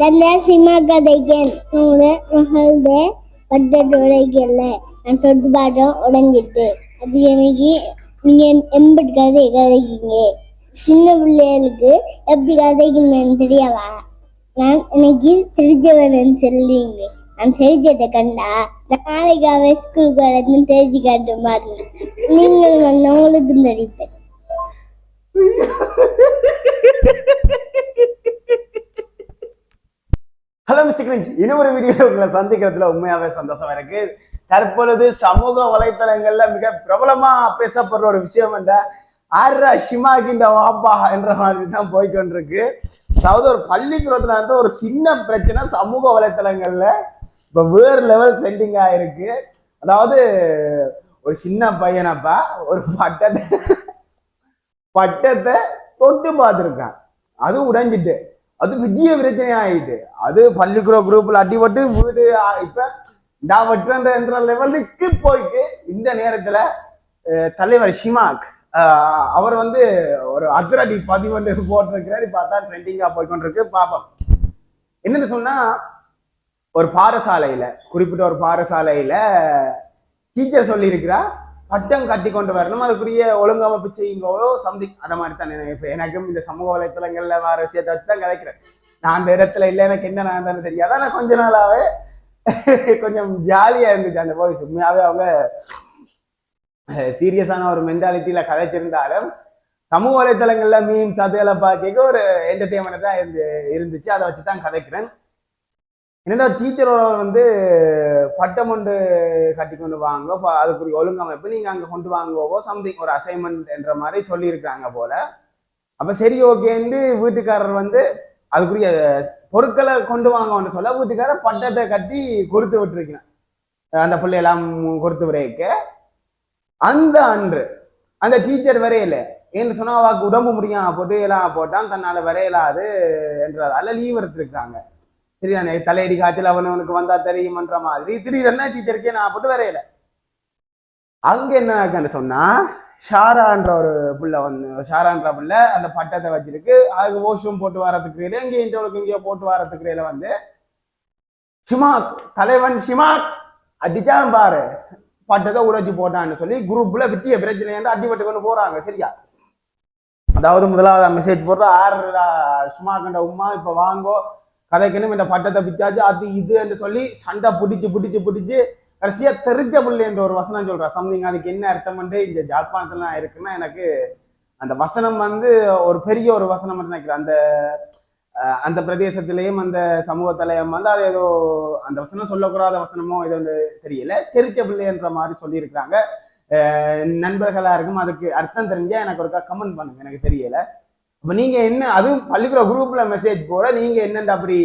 ನನ್ನ ಸಿಂಹಗದೆಗೆ ಮಹಲ್ದೆ பட்டதுடைக்கல நான் தொட்டு பார்த்தோம் உடஞ்சிட்டு அது எனக்கு நீங்க எம்பட்டு கதை கதைக்கீங்க சின்ன பிள்ளைகளுக்கு எப்படி கதைக்குன்னு தெரியாதா நான் எனக்கு தெரிஞ்சவன் சொல்லிங்க நான் தெரிஞ்சதை கண்டா நாளைக்கு ஸ்கூலுக்கு வரதுன்னு தெரிஞ்சு காட்டு பாருங்க நீங்கள் உங்களுக்கும் தெரிவிப்பேன். ஹலோ மிஸ்டர் கிரிஞ்ச், இன்னொரு வீடியோவில் உங்களை சந்திக்கிறதுல உண்மையாவே சந்தோஷமா இருக்கு. தற்பொழுது சமூக வலைத்தளங்கள்ல மிக பிரபலமா பேசப்படுற ஒரு விஷயம் என்ற ஆர்ரா ஷிமாகிண்ட வாப்பா என்ற மாதிரி தான் போய்கொண்டிருக்கு. அதாவது ஒரு பள்ளிக்கூடத்துல வந்து ஒரு சின்ன பிரச்சனை சமூக வலைத்தளங்கள்ல இப்ப வேறு லெவல் ட்ரெண்டிங் ஆயிருக்கு. அதாவது ஒரு சின்ன பையனப்பா ஒரு பட்டத்தை தொட்டு பார்த்துருக்கான், அது உடைஞ்சிட்டு அது பெரிய பிரச்சனை ஆயிட்டு. அது பள்ளிக்கூட குரூப்ல அடிபட்டு வீடு இப்ப நான் வெட்டுறன்ற லெவலுக்கு போயிட்டு இந்த நேரத்துல தலைவர் ஷிமாக் அவர் வந்து ஒரு அதிரடி பதிவு போட்டிருக்கிறார். பார்த்தா ட்ரெண்டிங்கா போய்கொண்டிருக்கு. பாப்போம் என்னன்னு சொன்னா, ஒரு பாடசாலையில குறிப்பிட்ட ஒரு பாடசாலையில டீச்சர் சொல்லி இருக்கிறா பட்டம் கட்டி கொண்டு வரணும், அதுக்குரிய ஒழுங்கமைப்பு செய்யுங்கோ சம்திங் அந்த மாதிரி தான். எனக்கும் இந்த சமூக வலைத்தளங்கள்ல வர விஷயத்தை வச்சு தான் கதைக்கிறேன். நான் அந்த இடத்துல இல்லை, எனக்கு என்ன நான் தெரியாது. ஆனால் கொஞ்ச நாளாவே கொஞ்சம் ஜாலியா இருந்துச்சு அந்த வாய்ஸ். உண்மையாவே அவங்க சீரியஸான ஒரு மென்டாலிட்டியில கதைச்சிருந்தாலும் சமூக வலைத்தளங்கள்ல மீம்ஸ் அதெல்லாம் பார்க்க ஒரு என்டர்டெயின்மெண்ட் தான் இருந்துச்சு. அதை வச்சுதான் கதைக்கிறேன். என்னடா டீச்சரோட வந்து பட்டம் ஒன்று கட்டி கொண்டு வாங்க, அதுக்குரிய ஒழுங்கமைப்பு நீங்க அங்க கொண்டு வாங்குவோ சம்திங் ஒரு அசைன்மெண்ட் என்ற மாதிரி சொல்லியிருக்காங்க போல. அப்ப சரி ஓகேன்னு வீட்டுக்காரர் வந்து அதுக்குரிய பொருட்களை கொண்டு வாங்கன்னு சொல்ல வீட்டுக்காரர் பட்டத்தை கட்டி கொடுத்து விட்டுருக்கேன். அந்த பிள்ளையெல்லாம் கொடுத்து விரைக்க அந்த அன்று அந்த டீச்சர் வரையில ஏன்னு சொன்னா அவக்கு உடம்பு முடியும் போட்டு எல்லாம் போட்டான், தன்னால வரையலாது என்றதால லீவ் எடுத்திருக்காங்க. சரிதானே, தலையடி காய்ச்சல் அவனுக்கு வந்தா தெரியுமன்ற மாதிரி திடீர்னு டீச்சருக்கே நான் போட்டு வரையல. அங்க என்ன சொன்னா, ஷாரான்ற ஒரு பிள்ளை வந்து ஷாரான்ற பிள்ளை அந்த பட்டத்தை வச்சிருக்கு. அதுக்கு வாஷ்ரூம் போட்டு வரதுக்கு இங்கே இன்டர்வலுக்கு போட்டு வரதுக்கு வந்து ஷிமாக் தலைவன் ஷிமாக் அடிச்சான் பாரு, பட்டத்தை உடைச்சு போட்டான்னு சொல்லி குரூப்ல விட்டிய பிரச்சனை அடிபட்டு கொண்டு போறாங்க. சரியா, அதாவது முதலாவது மெசேஜ் போடுற ஷிமாக்கண்ட உமா இப்ப வாங்கோ கதைக்கணும், இந்த பட்டத்தை பிச்சாச்சு அது இது என்று சொல்லி சண்டை பிடிச்சு கடைசியா தெரிஞ்ச பிள்ளை என்ற ஒரு வசனம் சொல்றா சம்திங். அதுக்கு என்ன அர்த்தம் வந்து இந்த ஜாழ்ப்பாணத்துல இருக்குன்னா, எனக்கு அந்த வசனம் வந்து ஒரு பெரிய ஒரு வசனம் நினைக்கிறேன். அந்த அந்த பிரதேசத்திலையும் அந்த சமூகத்திலையும் வந்து அது ஏதோ அந்த வசனம் சொல்லக்கூடாத வசனமோ இது வந்து தெரியல, தெரிஞ்ச பிள்ளை என்ற மாதிரி சொல்லியிருக்கிறாங்க. நண்பர்களா இருக்கும் அதுக்கு அர்த்தம் தெரிஞ்சா எனக்கு ஒருக்கா கமெண்ட் பண்ணுங்க, எனக்கு தெரியல. அப்ப நீங்க என்ன, அதுவும் பள்ளிக்கூட குரூப்ல மெசேஜ் போட நீங்க என்னென்ன அப்படி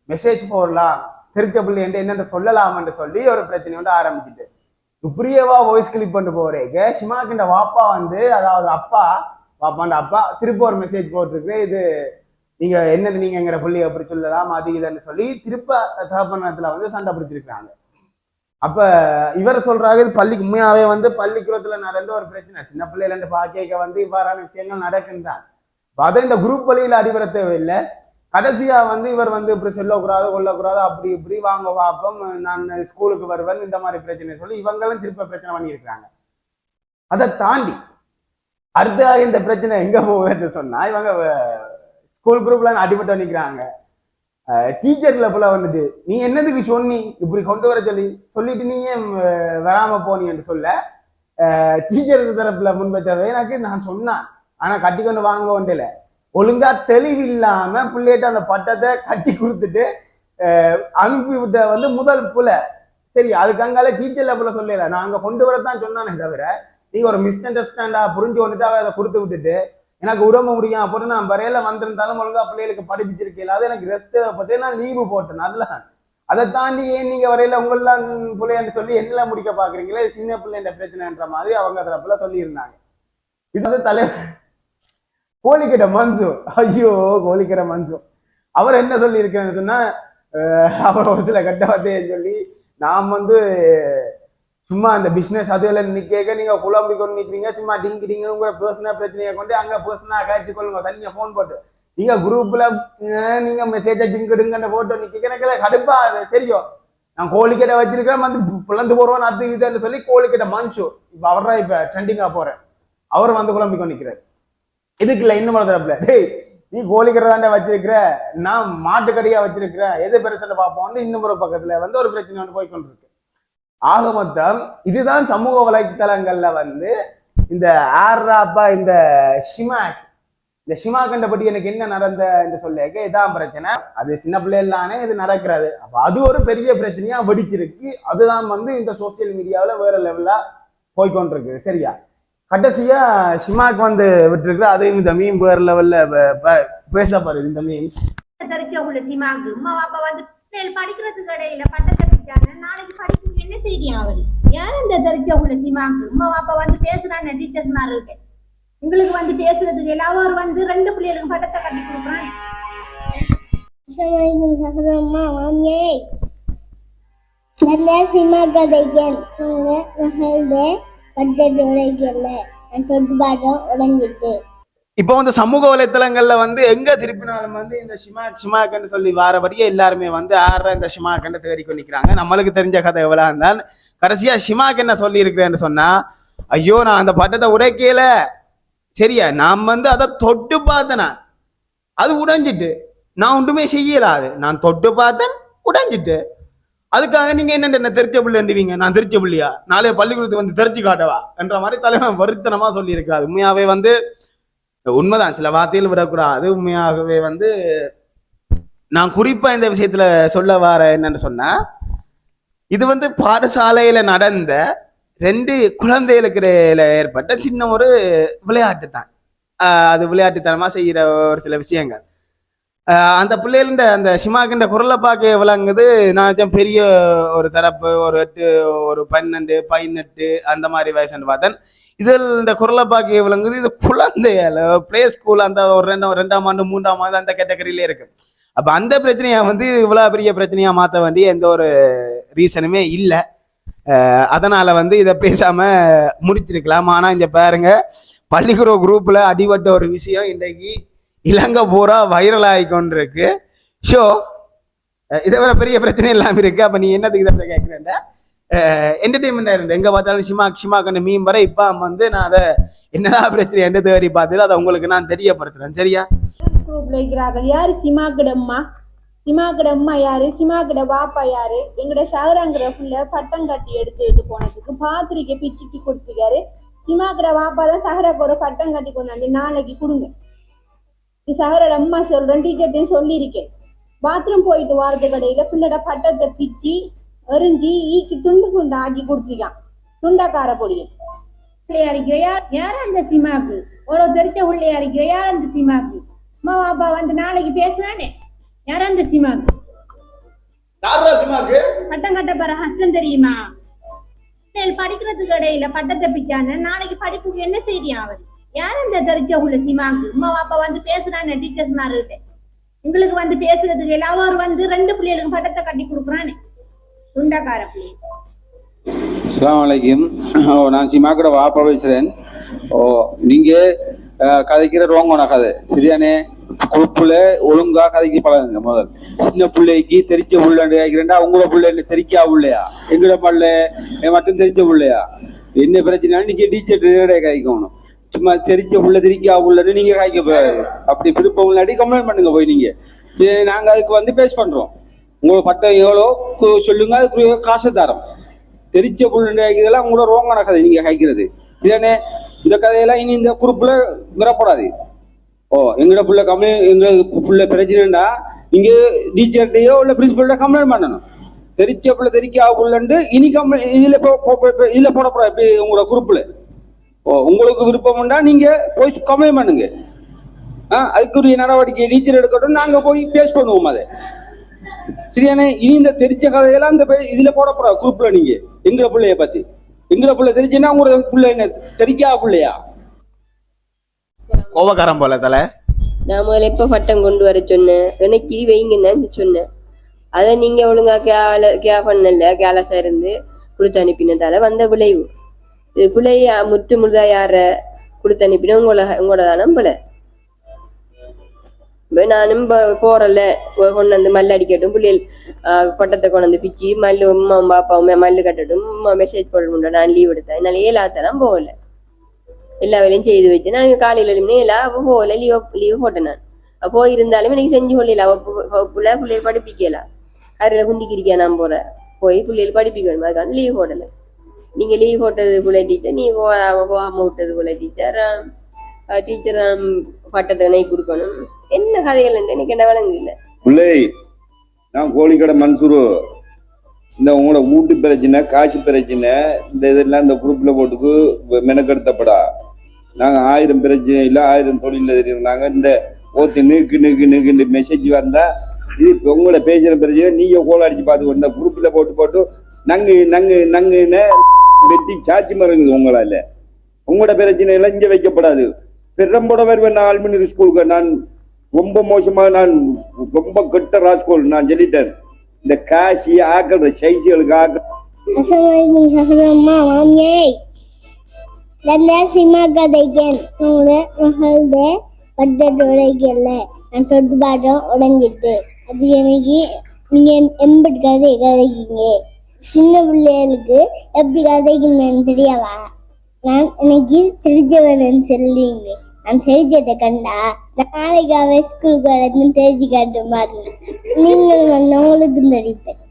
மெசேஜ் போடலாம், தெரிஞ்ச பிள்ளை என்னென்ன சொல்லலாம்னு சொல்லி ஒரு பிரச்சனை வந்து ஆரம்பிச்சுட்டு இப்படியேவா வாய்ஸ் கிளிப் பண்ணி போறேங்க. ஷிமாக்கின்ற வாப்பா வந்து அதாவது பாப்பாண்ட அப்பா திருப்ப ஒரு மெசேஜ் போட்டிருக்கு, இது நீங்க என்னது நீங்க எங்கிற பிள்ளை அப்படி சொல்லலாம் அது இதுன்னு சொல்லி திருப்ப தகப்பனத்துல வந்து சண்டை பிடிச்சிருக்காங்க. அப்ப இவர் சொல்றாங்க, இது பள்ளிக்கு உண்மையாவே வந்து பள்ளிக்கூடத்துல நடந்த ஒரு பிரச்சனை, சின்ன பிள்ளைல பாக்க வந்து இவ்வாறான விஷயங்கள் நடக்குன்றான். அதை இந்த குரூப் வழியில அடிபட தேவையில்லை. கடைசியா வந்து இவர் வந்து இப்படி சொல்லக்கூடாது கொள்ளக்கூடாது அப்படி இப்படி வாங்க வாப்பம் நான் ஸ்கூலுக்கு வருவேன் இந்த மாதிரி பிரச்சனை சொல்லி இவங்களும் திருப்ப பிரச்சனை பண்ணியிருக்கிறாங்க. அதை தாண்டி அடுத்த இந்த பிரச்சனை எங்க போகுதுன்னு சொன்னா, இவங்க ஸ்கூல் குரூப்ல அடிபட்டு நிற்கிறாங்க. டீச்சர்ல போல வந்துட்டு நீ என்னதுக்கு சொன்னி இப்படி கொண்டு வர சொல்லிட்டு நீ ஏன் வராம போனி என்று சொல்ல டீச்சர் தரப்புல முன்வச்சதை எனக்கு நான் சொன்னேன், ஆனா கட்டி கொண்டு வாங்க ஒன்றில ஒழுங்கா தெளிவில்லாம பிள்ளைகிட்ட அந்த பட்டத்தை கட்டி கொடுத்துட்டு அனுப்பி விட்ட வந்து முதல் புல. சரி, அதுக்கு அங்கால டீச்சர் லெவல சொல்லல, நான் அங்க கொண்டு வரத்தான் சொன்னானே தவிர நீங்க ஒரு மிஸ் அண்டர்ஸ்டாண்டா புரிஞ்சு வந்துட்டு அதை கொடுத்து விட்டுட்டு எனக்கு உடம்பு முடியும் அப்போது நான் வரையில வந்திருந்தாலும் ஒழுங்கா பிள்ளைகளுக்கு படிப்பிச்சிருக்கல, அது எனக்கு ரெஸ்ட் தேவைப்பட்டு நான் லீவு போட்டேன். அதுல அதை தாண்டி ஏன் நீங்க வரையில உங்களெல்லாம் பிள்ளைன்னு சொல்லி என்ன முடிக்க பாக்குறீங்களே, சின்ன பிள்ளைன்ற பிரச்சனைன்ற மாதிரி அவங்க தரப்புல சொல்லி இருந்தாங்க. இது வந்து தலைவர் கோழிக்கிற மன்சு, ஐயோ கோழிக்கிற மன்சு அவர் என்ன சொல்லி இருக்கிறேன்னு சொன்னா, அவர் ஒரு சில கட்ட வார்த்தையை சொல்லி நாம் வந்து சும்மா அந்த பிசினஸ் அதுல நிக்க நீங்க குழம்பி கொண்டு நிக்கிறீங்க, சும்மா டிங்கிறீங்க உங்க பர்சனல் பிரச்சனையை கொண்டு அங்க பர்சனலா காய்ச்சி கொள்ளுங்க, தனியா போன் போட்டு நீங்க குரூப்ல நீங்க மெசேஜ் அடிங்கிடுங்க போட்டோ நீ கேட்கல கடுப்பா அது சரியோ நான் கோழிக்கடை வச்சிருக்கிறேன் வந்து பிளந்து போறோம் அது இதுன்னு சொல்லி கோழிக்கடை மஞ்சு இப்ப அவர்தான் இப்ப ட்ரெண்டிங்கா போறேன் அவர் வந்து குழம்பிக்கொண்டு நிக்கிறார் இதுக்கு இல்ல இன்னும் தரப்புல டேய் நீ கோழிக்கடை தாண்டா வச்சிருக்கிற நான் மாட்டுக்கடையா வச்சிருக்கிறேன் எது பிரச்சனை பார்ப்போம்னு இன்னும் ஒரு பக்கத்துல வந்து ஒரு பிரச்சனை வந்து போய்கொண்டிருக்கு ஆக மொத்தம் இதுதான் சமூக வலைத்தளங்கள்ல வந்து இந்த ஆர்ராப்பா இந்த ஷிமாக் இந்த ஷிமா கண்டபடி எனக்கு என்ன நடந்த என்று சொல்லிக்க இதான் பிரச்சனை அது சின்ன பிள்ளைகளானே இது நடக்கிறது அப்ப அது ஒரு பெரிய பிரச்சனையா வெடிச்சிருக்கு அதுதான் வந்து இந்த சோசியல் மீடியாவில வேற லெவலா போய்கொண்டிருக்கு சரியா கடைசியா ஷிமாக்கு வந்து விட்டுருக்கு அதையும் இந்த மீம் வேற லெவல்ல பேசப்படுது இந்த மீம் தெரிஞ்சவங்கள சிமாக்கு அம்மா அப்பா வந்து படிக்கிறதுக்கு இடையில பட்டத்தை பிடிச்சாங்க நாளைக்கு படிப்புக்கு என்ன செய்தியா அவரு யார் இந்த தெரிஞ்சவங்கள சிமாக்கு அம்மா அப்பா வந்து பேசுறாங்க டீச்சர்ஸ் மாதிரி இருக்கேன் உங்களுக்கு வந்து பேசுறதுக்கு எல்லாரும் வந்து 2 பிள்ளைகளுக்கு பட்டத்தை கட்டி கொடுக்குறாங்க மாமியே நல்ல சினிமா கதைகள் மகளே பட்டதோடைகள்ல தொட்டு பாடம் உடஞ்சிட்டு இப்போ வந்து சமூக வலைத்தளங்கள்ல வந்து எங்க திருப்பினாலும் வந்து இந்த ஷிமாக்கன்னு சொல்லி வார வரைய எல்லாருமே வந்து ஆடுற இந்த ஷிமாக்கன்னு தேடிக்கொண்டு நிற்கிறாங்க நம்மளுக்கு தெரிஞ்ச கதை எவ்வளவு இருந்தால் கடைசியா ஷிமாக் என்ன சொல்லி இருக்கிறேன்னு சொன்னா ஐயோ நான் அந்த பட்டத்தை உடைக்கல சரியா நான் வந்து அதை தொட்டு பார்த்தேன் அது உடைஞ்சிட்டு நான் ஒன்றுமே செய்யலாது நான் தொட்டு பார்த்தேன் உடைஞ்சிட்டு அதுக்காக நீங்க என்ன தெரிச்ச பிள்ளைவீங்க நான் தெரிச்ச பிள்ளையா நாளைய பள்ளிக்கூடத்துக்கு வந்து தெரிச்சு காட்டவா என்ற மாதிரி தலைவன் வருத்தனமா சொல்லி இருக்கிறாரு உண்மையாவே வந்து உண்மைதான் சில வார்த்தைகள் விடக்கூடாது உண்மையாகவே வந்து நான் குறிப்பா இந்த விஷயத்துல சொல்ல வர என்னன்னு சொன்னா இது வந்து பாடசாலையில நடந்த 2 குழந்தைகளுக்கு ஏற்பட்ட சின்ன ஒரு விளையாட்டு தான் அது விளையாட்டுத்தனமா செய்யற ஒரு சில விஷயங்கள் அந்த பிள்ளைகள அந்த ஷிமாக்கின்ற குரலை பார்க்க விளங்குது நான் பெரிய ஒரு தரப்பு ஒரு 8 ஒரு 12 18 அந்த மாதிரி வயசுன்னு பார்த்தேன் இதில் இந்த குரலை பார்க்க விளங்குது இது குழந்தையால பிளே ஸ்கூல் அந்த ஒரு 2ஆம் ஆண்டு 3ஆம் ஆண்டு அந்த கேட்டகரியிலே இருக்கு அப்ப அந்த பிரச்சனையா வந்து இவ்வளவு பெரிய பிரச்சனையா மாற்ற வேண்டிய எந்த ஒரு ரீசனுமே இல்லை அதனால வந்து இதை பேசாம முடிச்சிருக்கலாம் ஆனா இங்க பாருங்க பள்ளிக்கூட குரூப்ல அடிபட்ட ஒரு விஷயம் இன்றைக்கு இலங்கை பூரா வைரல் ஆகி கொண்டிருக்கு ஷோ இதை விட பெரிய பிரச்சனை இல்லாம இருக்கு அப்ப நீ என்னதுக்கு இதை கேட்கிறேன் என்டர்டைன்மெண்டா இருந்து எங்க பார்த்தாலும் ஷிமாக் மீன் வர இப்ப வந்து நான் அதை என்னடா பிரச்சனை என்ன தேடி பார்த்து அதை உங்களுக்கு நான் தெரியப்படுத்துறேன் சரியா குரூப்ல இருக்கிறார்கள் யாரு சிமாக்கிட அம்மா யாரு சிமாக்கிட பாப்பா யாரு எங்கட ஷஹராங்கிற புள்ள பட்டம் கட்டி எடுத்துட்டு போனதுக்கு பாத்திரிக்கை பிச்சுட்டு கொடுத்துருக்காரு சிமாக்கிட பாப்பா தான் சஹராக்கு ஒரு பட்டம் கட்டி கொண்டாந்து நாளைக்கு கொடுங்க சஹரோட அம்மா சொல்றேன் டீச்சர்ட்டையும் சொல்லியிருக்கேன் பாத்ரூம் போயிட்டு வாரது கடையில பிள்ளோட பட்டத்தை பிச்சு எரிஞ்சி ஈக்கி துண்டு ஆக்கி கொடுத்துருக்கான் துண்டக்கார பொடியும் பிள்ளையா இருக்கிற யார் அந்த சிமாக்கு அவ்வளவு தெரிச்ச உள்ளையா இருக்கிற யார் அந்த சிமாக்கு அம்மா பாப்பா வந்து நாளைக்கு பேசுறானே யார் அந்த சிமாக்கு பட்டம் கட்ட போற கஷ்டம் தெரியுமா படிக்கிறதுக்கு இடையில பட்டத்தை பிச்சான நாளைக்கு படிப்புக்கு என்ன செய்தியா அவர் யார் அந்த தெரிச்ச உள்ள சிமாக்கு அம்மா பாப்பா வந்து பேசுறானே டீச்சர்ஸ் மாதிரி இருக்கேன் உங்களுக்கு வந்து பேசுறதுக்கு எல்லாரும் வந்து 2 பிள்ளைகளுக்கு பட்டத்தை கட்டி கொடுக்குறானே துண்டக்கார பிள்ளை அஸ்ஸலாமு அலைக்கும் நான் சிமாக்கோட வாப்பா பேசுறேன் நீங்க கதைக்கிற ரோங்கோன கதை சரியானே குழுப்புல ஒழுங்கா கதைக்கு பழகுங்க முதல் சின்ன பிள்ளைக்கு தெரிச்ச புள்ள கேட்கிறேன்டா உங்களோட பிள்ளை என்ன தெரிக்கா பிள்ளையா எங்கட பள்ள மட்டும் தெரிஞ்ச பிள்ளையா என்ன பிரச்சனை நீங்க டீச்சர் கதைக்கணும் சும்மா தெரிச்ச புள்ள தெரிக்கா புள்ளன்னு நீங்க காய்க்க போயாது அப்படி விருப்பம் இல்லாட்டி கம்ப்ளைண்ட் பண்ணுங்க போய் நீங்க நாங்க அதுக்கு வந்து பேஸ் பண்றோம் உங்களோட பட்டம் எவ்வளோ சொல்லுங்க அதுக்கு காசு தரோம் தெரிச்ச புள்ள இதெல்லாம் உங்களோட ரோங்கான கதை நீங்க காய்க்கிறது இதனே இந்த கதையெல்லாம் இனி இந்த குரூப்ல வரப்படாது எங்கட புள்ள எங்க புள்ள பிரச்சனைடா நீங்க டீச்சர்டையோ இல்ல பிரின்சிபல்ட கம்ப்ளைண்ட் பண்ணணும் தெரிச்ச புள்ள தெரிக்கா புள்ளண்டு இனி இதுல போடப்படாது எப்படி உங்களோட குரூப்ல உங்களுக்கு விருப்பம் உண்டா நீங்க போய் கம்ப்ளைண்ட் பண்ணுங்க அதுக்குரிய நடவடிக்கை டீச்சர் எடுக்கட்டும் நாங்க போய் பேஸ் பண்ணுவோம் அதை சரியானே இனி இந்த தெரிச்ச கதையெல்லாம் இந்த இதுல போடப்படாது குரூப்ல நீங்க எங்க பிள்ளைய பத்தி எங்களை பிள்ளை தெரிஞ்சுன்னா உங்களோட பிள்ளை என்ன தெரிக்கா பிள்ளையா கோபக்காரம் போல தலை நான் முதல்ல எப்ப பட்டம் கொண்டு வர சொன்னேன் எனக்கு வைங்கன்னு சொன்னேன் அதை நீங்க ஒழுங்கா பண்ணல கேலஸா இருந்து கொடுத்து அனுப்பினதால வந்த விளைவு இது பிள்ளைய முற்று முழுதா யார கொடுத்து அனுப்பினா உங்களோட தானே பிள்ளை இப்ப நானும் போறல கொண்டு வந்து மல்லு அடிக்கட்டும் பிள்ளைகள் பட்டத்தை கொண்டு வந்து பிச்சு மல்லு அம்மா பாப்பாவும் மல்லு கட்டட்டும் மெசேஜ் போட நான் லீவ் எடுத்தேன் என்னால ஏலாத்தெல்லாம் போகல எல்லா வேலையும் செய்து வச்சு நான் காலையில எல்லாம் போகல லீவ் போட்டேன் நான் போயிருந்தாலும் எனக்கு செஞ்சு கொள்ளலாம் பிள்ளைகள் படிப்பிக்கலாம் கரையில குண்டிக்கிறிக்கா நான் போறேன் போய் பிள்ளைகள் படிப்பிக்கணும் அதுக்கான லீவ் போடல நீங்க லீவ் போட்டது போல டீச்சர் நீ போகாம விட்டது போல டீச்சர் டீச்சர் பட்டத்தை நை கொடுக்கணும் என்ன கதைகள் எனக்கு என்ன வழங்கு இல்லை பிள்ளை நான் கோழிக்கடை மன்சூரு இந்த உங்களோட வீட்டு பிரச்சனை காசு பிரச்சனை இந்த இதெல்லாம் இந்த குரூப்ல போட்டுக்கு மெனக்கெடுத்தப்படா நாங்க 1000 பிரச்சனை இல்ல 1000 தொழில தெரியுறாங்க இந்த ஓத்து நீக்கு மெசேஜ் வந்தா இது உங்களோட பேசுற பிரச்சனை நீங்க கோல் அடிச்சு பார்த்துக்கோ இந்த குரூப்ல போட்டு நங்குன்னு வெட்டி சாட்சி மறங்குது உங்களால உங்களோட பிரச்சனை எல்லாம் இங்க வைக்கப்படாது பெரும்போட வருவேன் நான் ஆல்மினி ஸ்கூலுக்கு நான் ரொம்ப மோசமா நான் ரொம்ப கெட்ட ராஸ்கோல் நான் சொல்லிட்டேன் இந்த காசி ஆக்குற சைசிகளுக்கு உடஞ்சிட்டு அது எனக்கு நீங்க எம்பட்டு கதை கதைக்கீங்க சின்ன பிள்ளைகளுக்கு எப்படி கதைக்குன்னு தெரியாதா நான் எனக்கு தெரிஞ்சவன் சொல்லிங்க நான் தெரிஞ்சதை கண்டா நாளைக்காக ஸ்கூலுக்கு வரதுன்னு தெரிஞ்சு காட்டு பாருங்க நீங்கள் வந்து உங்களுக்கும் தெரிவிப்பேன்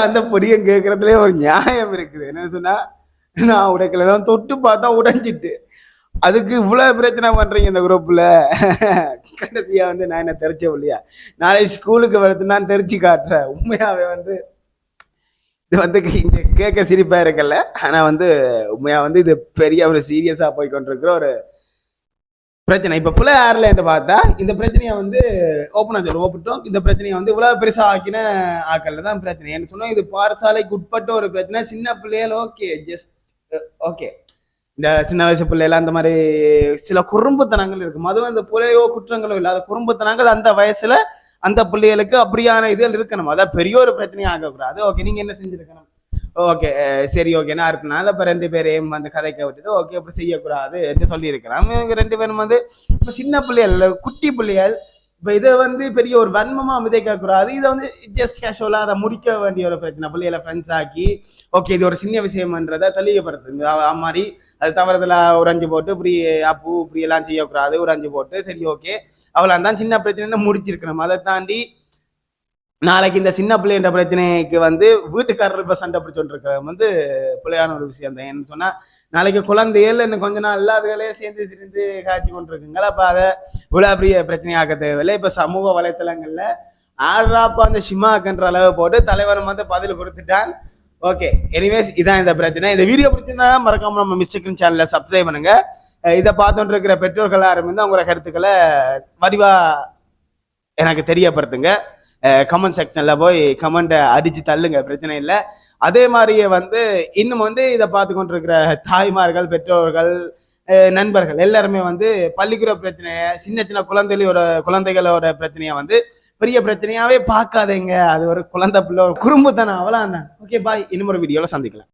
அந்த பொடியை கேட்கறதுலயே ஒரு நியாயம் இருக்குது என்னன்னு சொன்னா நான் உடைக்கல தொட்டு பார்த்தா உடைஞ்சிட்டு அதுக்கு இவ்வளவு பிரச்சனை பண்றீங்க இந்த குரூப்ல கடைசியா வந்து நான் என்ன தெரிச்ச இல்லையா நாளை ஸ்கூலுக்கு வருது நான் தெரிச்சு காட்டுறேன் உண்மையாவே வந்து இது வந்து இங்க கேட்க சிரிப்பா இருக்கல ஆனா வந்து உண்மையா வந்து இது பெரிய ஒரு சீரியஸா போய் கொண்டிருக்கிற ஒரு பிரச்சனை இப்ப புல ஆறுல என்று பார்த்தா இந்த பிரச்சனையை வந்து ஓப்பனா சொல்லுவோம் இந்த பிரச்சனையை வந்து இவ்வளவு பெருசா ஆக்கின ஆக்கல்ல தான் பிரச்சனை என்ன சொன்னா இது பாடசாலைக்கு உட்பட்ட ஒரு பிரச்சனை சின்ன பிள்ளைகள் ஓகே ஜஸ்ட் ஓகே இந்த சின்ன வயசு பிள்ளைல அந்த மாதிரி சில குறும்புத்தனங்கள் இருக்கும் அதுவும் இந்த புலையோ குற்றங்களோ இல்லாத குறும்புத்தனங்கள் அந்த வயசுல அந்த பிள்ளைகளுக்கு அப்படியான இதுகள் இருக்கணும் அதான் பெரிய ஒரு பிரச்சனையும் ஆகக்கூடாது ஓகே நீங்க என்ன செஞ்சிருக்கணும் ஓகே சரி ஓகேன்னா அடுத்த நாள் இப்போ 2 பேரையும் வந்து கதைக்க விட்டுட்டு ஓகே அப்படி செய்யக்கூடாது என்று சொல்லியிருக்கலாம் இவங்க 2 பேரும் வந்து இப்போ சின்ன பிள்ளைகள் குட்டி பிள்ளைகள் இப்போ இதை வந்து பெரிய ஒரு வன்மமாக மிதைக்கக்கூடாது இதை வந்து ஜஸ்ட் கேஷுவலாக அதை முடிக்க வேண்டிய ஒரு பிரச்சனை பிள்ளைகளை ஃப்ரெண்ட்ஸ் ஆக்கி ஓகே இது ஒரு சின்ன விஷயம்ன்றதை தெளிவுபடுத்துங்க மாதிரி அது தவறுதலா ஒரு 5 போட்டு இப்படி அப்பு இப்படி எல்லாம் செய்யக்கூடாது ஒரு 5 போட்டு சரி ஓகே அவ்வளோ தான் சின்ன பிரச்சனை முடிச்சிருக்கணும் அதை தாண்டி நாளைக்கு இந்த சின்ன பிள்ளைன்ற பிரச்சனைக்கு வந்து வீட்டுக்காரர் இப்போ சண்டை பிடிச்சோன்றிருக்கிற வந்து பிள்ளையான ஒரு விஷயம் தான் என்ன சொன்னா நாளைக்கு குழந்தைகள் இன்னும் கொஞ்ச நாள் அதுகளே சேர்ந்து சிரிந்து காய்ச்சி கொண்டிருக்குங்களா அப்போ அதை இவ்வளவு பெரிய பிரச்சனையாக்க தேவையில்லை இப்போ சமூக வலைத்தளங்கள்ல ஆடுறாப்பா அந்த ஷிமாக்குன்ற அளவு போட்டு தலைவரும் வந்து பதில் கொடுத்துட்டான் ஓகே எனிவேஸ் இதான் இந்த பிரச்சனை இந்த வீடியோ பிடிச்சிருந்தா மறக்காம நம்ம மிஸ்டேக்கின் சேனலை சப்ஸ்கிரைப் பண்ணுங்க இதை பார்த்துட்டு இருக்கிற பெற்றோர்கள் யாரும் வந்து உங்களோட கருத்துக்களை வடிவா எனக்கு தெரியப்படுத்துங்க கமெண்ட் செக்ஷன்ல போய் கமெண்ட்டை அடிச்சு தள்ளுங்க பிரச்சனை இல்லை அதே மாதிரியே வந்து இன்னும் வந்து இதை பார்த்து கொண்டிருக்கிற தாய்மார்கள் பெற்றோர்கள் நண்பர்கள் எல்லாருமே வந்து பள்ளிக்கூட பிரச்சனையை சின்ன சின்ன குழந்தைகளோட பிரச்சனையை வந்து பெரிய பிரச்சனையாவே பார்க்காதீங்க அது ஒரு குழந்தை பிள்ளை ஒரு குறும்புத்தனம் அவ்வளோ தான் ஓகே பாய் இன்னும் ஒரு வீடியோல சந்திக்கலாம்